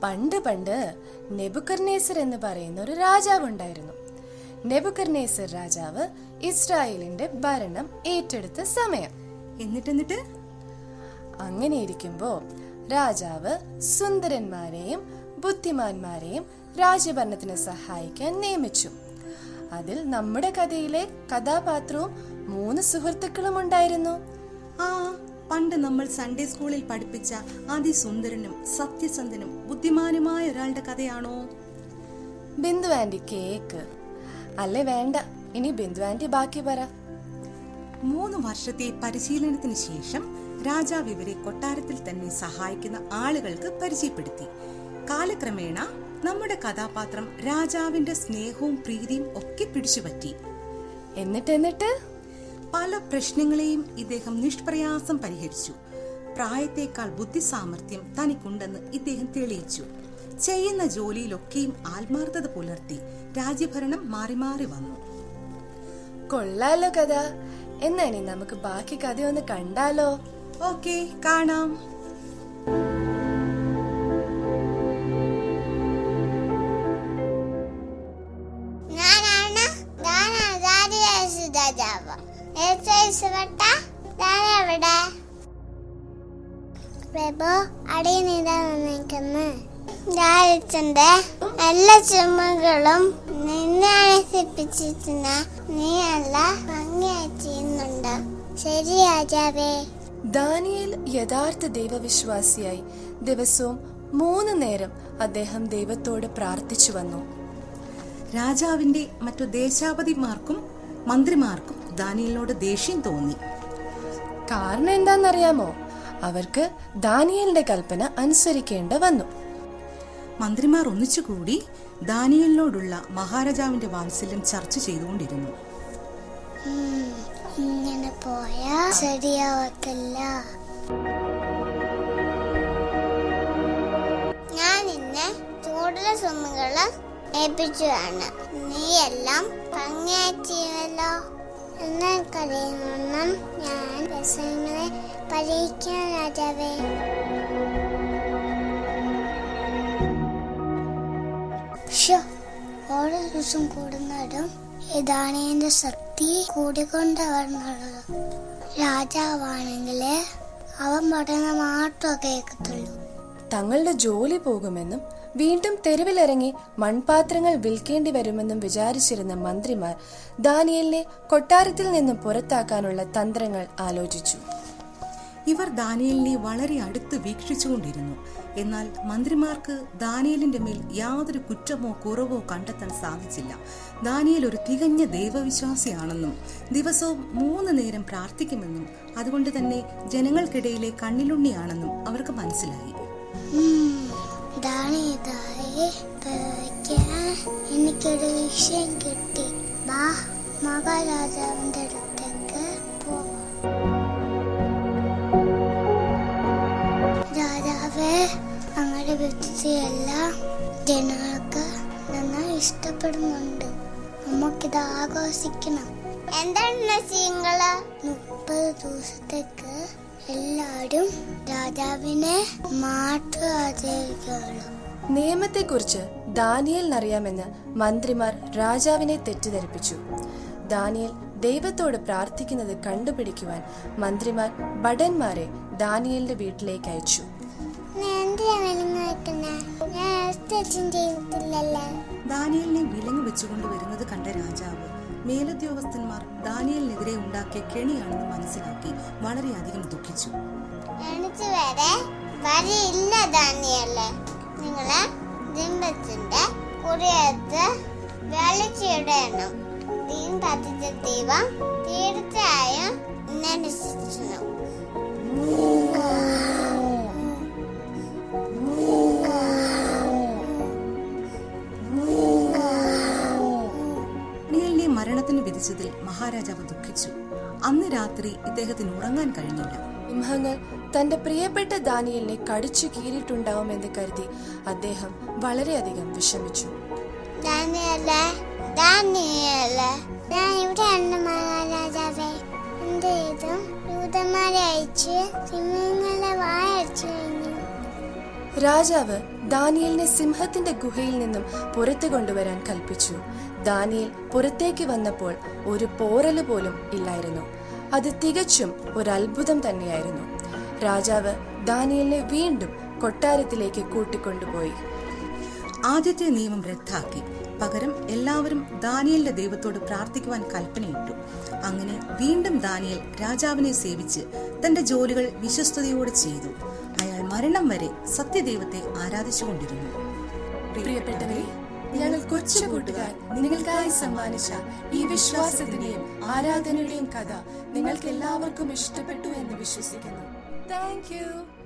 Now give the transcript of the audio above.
പണ്ട് പണ്ട് നെബുക്കദ്നേസർ എന്ന് പറയുന്ന ഒരു രാജാവ് ഉണ്ടായിരുന്നു. നെബുക്കദ്നേസർ രാജാവ് ഇസ്രായേലിന്റെ ഭരണം ഏറ്റെടുത്ത സമയം. എന്നിട്ട് അങ്ങനെ ഇരിക്കുമ്പോ രാജാവ് സുന്ദരന്മാരെയും ബുദ്ധിമാന്മാരെയും രാജ്യഭരണത്തിന് സഹായിക്കാൻ നിയമിച്ചു. അതിൽ നമ്മുടെ കഥയിലെ കഥാപാത്രവും 3 സുഹൃത്തുക്കളും ഉണ്ടായിരുന്നു. പണ്ട് നമ്മൾ സൺഡേ സ്കൂളിൽ പഠിപ്പിച്ച അതിസുന്ദരനും സത്യസന്ധനും ബുദ്ധിമാനുമായ ഒരാളുടെ കഥയാണോ? ബിന്ദു ആന്റി കേക്ക് അല്ലേ? വേണ്ട, ഇനി ബിന്ദു ആന്റി ബാക്കി പറ. 3 വർഷത്തെ പരിശീലനത്തിന് ശേഷം രാജാവ് ഇവരെ കൊട്ടാരത്തിൽ തന്നെ സഹായിക്കുന്ന ആളുകൾക്ക് പരിചയപ്പെടുത്തി. കാലക്രമേണ നമ്മുടെ കഥാപാത്രം രാജാവിന്റെ സ്നേഹവും പ്രീതിയും ഒക്കെ പിടിച്ചുപറ്റി. എന്നിട്ട് പല പ്രശ്നങ്ങളെയും ഇദ്ദേഹം നിഷ്പ്രയാസം പരിഹരിച്ചു. പ്രായത്തേക്കാൾ ബുദ്ധിസാമർഥ്യം തനിക്കുണ്ടെന്ന് ഇദ്ദേഹം തെളിയിച്ചു. ചെയ്യുന്ന ജോലിയിലൊക്കെയും ആത്മാർത്ഥത പുലർത്തി രാജ്യഭരണം മാറി മാറി വന്നു. കൊള്ളാലോ കഥ. എന്നാ ഇനി നമുക്ക് ബാക്കി കഥയൊന്ന് കണ്ടാലോ? ഓക്കേ, കാണാം. എല്ലാ ചുമകളും നിന്നെ നശിപ്പിച്ചിട്ടുന്ന നീ അല്ല ഭംഗിയായി ചെയ്യുന്നുണ്ട്. ശരി രാജാവേ. ദാനിയേൽ യഥാർത്ഥ ദൈവവിശ്വാസിയായി ദിവസവും 3 നേരം അദ്ദേഹം ദൈവത്തോട് പ്രാർത്ഥിച്ചു വന്നു. രാജാവിന്റെ മറ്റു ദേശാപതിമാർക്കും മന്ത്രിമാർക്കും ദാനിയേലിനോട് ദേഷ്യം തോന്നി. കാരണം എന്താണെന്നറിയാമോ? അവർക്ക് ദാനിയേലിന്റെ കൽപ്പന അനുസരിക്കേണ്ട വന്നു. മന്ത്രിമാർ ഒന്നിച്ചുകൂടി ദാനിയേലിനോടുള്ള മഹാരാജാവിന്റെ വാത്സല്യം ചർച്ച ചെയ്തുകൊണ്ടിരുന്നു. ഇങ്ങനെ പോയാ ശരിയാവത്തില്ല. ഞാൻ നിന്നെ ചൂടുള്ള ചുമകള് ഏൽപ്പിച്ചതാണ്. നീ എല്ലാം ഭംഗിയായി ചെയ്യുമല്ലോ. എന്നറിയുമെന്നും ഞാൻ രസങ്ങളെ പരീക്ഷിക്കാൻ രാജാവേ. ഓരോ ദിവസം കൂടുന്നതും ദാനിയേലിന്റെ ശക്തി കൂടിക്കൊണ്ടവരുന്നുള്ളത്. രാജാവാണെങ്കില് അവൻ പറയുന്ന മാത്രമേ കേൾക്കത്തുള്ളൂ. തങ്ങളുടെ ജോലി പോകുമെന്നും വീണ്ടും തെരുവിലിറങ്ങി മൺപാത്രങ്ങൾ വിൽക്കേണ്ടി വരുമെന്നും വിചാരിച്ചിരുന്ന മന്ത്രിമാർ ദാനിയേലിനെ കൊട്ടാരത്തിൽ നിന്നും പുറത്താക്കാനുള്ള തന്ത്രങ്ങൾ ആലോചിച്ചു. ഇവർ ദാനിയേലിനെ വളരെ അടുത്ത് വീക്ഷിച്ചുകൊണ്ടിരുന്നു. എന്നാൽ മന്ത്രിമാർക്ക് ദാനിയേലിന്റെ മേൽ യാതൊരു കുറ്റമോ കുറവോ കണ്ടെത്താൻ സാധിച്ചില്ല. ദാനിയേൽ ഒരു തികഞ്ഞ ദൈവവിശ്വാസിയാണെന്നും ദിവസവും 3 നേരം പ്രാർത്ഥിക്കുമെന്നും അതുകൊണ്ട് തന്നെ ജനങ്ങൾക്കിടയിലെ കണ്ണിലുണ്ണിയാണെന്നും അവർക്ക് മനസ്സിലായി. എനിക്കൊരു വിഷയം കിട്ടി. മഹാരാജാവിന്റെ അടുത്തേക്ക് പോവാം. രാജാവേ, അങ്ങയുടെ വ്യക്തിയെല്ലാം ജനങ്ങൾക്ക് നന്നായി ഇഷ്ടപ്പെടുന്നുണ്ട്. നമുക്കിത് ആഘോഷിക്കണം. എന്താണ് ചെയ്യുന്നത്? 30 ദിവസത്തേക്ക് എല്ലാവരും രാജാവിനെ മാത്രം ആചരിക്കുകയുള്ളൂ. നിയമത്തെക്കുറിച്ച് ദാനിയേലിനറിയാമെന്ന് മന്ത്രിമാർ രാജാവിനെ തെറ്റിദ്ധരിപ്പിച്ചു. ദാനിയേൽ ദൈവത്തോട് പ്രാർത്ഥിക്കുന്നത് കണ്ടുപിടിക്കുവാൻ മന്ത്രിമാർ ഭടന്മാരെ ദാനിയേലിന്റെ വീട്ടിലേക്ക് അയച്ചു. ദാനിയേലിനെ വിലങ്ങ് വെച്ചുകൊണ്ട് വരുന്നത് കണ്ട രാജാവ് മേലുദ്യോഗസ്ഥന്മാർ ദാനിയേലിനെതിരെ ഉണ്ടാക്കിയ കെണിയാണെന്ന് മനസ്സിലാക്കി വളരെയധികം ദുഃഖിച്ചു. നിങ്ങളെ ദിമ്പത്തിന്റെ കുറിയത്ത് വെളിച്ചിടണം. ദീൻ കത്തിച്ച ദൈവം തീർച്ചയായും നശിച്ചു. ദാനിയേലിനെ മരണത്തിന് വിധിച്ചതിൽ മഹാരാജാവ് ദുഃഖിച്ചു. അന്ന് രാത്രി ഇദ്ദേഹത്തിന് ഉറങ്ങാൻ കഴിഞ്ഞില്ല. സിംഹങ്ങൾ തന്റെ പ്രിയപ്പെട്ട ദാനിയേലിനെ കടിച്ചു കീറിയിട്ടുണ്ടാവുമെന്ന് കരുതി അദ്ദേഹം വളരെയധികം വിഷമിച്ചു. ദൂതന്മാരെ അയച്ച് സിംഹങ്ങളെ വായടിച്ചു കഴിഞ്ഞു. രാജാവ് ദാനിയേലിനെ സിംഹത്തിന്റെ ഗുഹയിൽ നിന്നും പുറത്തു കൊണ്ടുവരാൻ കൽപ്പിച്ചു. ദാനിയേൽ പുറത്തേക്ക് വന്നപ്പോൾ ഒരു പോറല് പോലും ഇല്ലായിരുന്നു. അത് തികച്ചും ഒരു അത്ഭുതം തന്നെയായിരുന്നു. രാജാവ് ദാനിയേലിനെ വീണ്ടും കൊട്ടാരത്തിലേക്ക് കൂട്ടിക്കൊണ്ടുപോയി. ആദ്യത്തെ നിയമം റദ്ദാക്കി. പകരം എല്ലാവരും ദാനിയേലിന്റെ ദൈവത്തോട് പ്രാർത്ഥിക്കുവാൻ കൽപ്പനയിട്ടു. അങ്ങനെ വീണ്ടും ദാനിയേൽ രാജാവിനെ സേവിച്ച് തന്റെ ജോലികൾ വിശ്വസ്തയോടെ ചെയ്തു. അയാൾ മരണം വരെ സത്യദൈവത്തെ ആരാധിച്ചുകൊണ്ടിരുന്നു. പ്രിയപ്പെട്ടവരെ, ഞങ്ങൾ കൊച്ചു കൂട്ടുകാർ നിങ്ങൾക്കായി സമ്മാനിച്ച ഈ വിശ്വാസത്തിന്റെയും ആരാധനയുടെയും കഥ നിങ്ങൾക്ക് എല്ലാവർക്കും ഇഷ്ടപ്പെട്ടു എന്ന് വിശ്വസിക്കുന്നു. Thank you.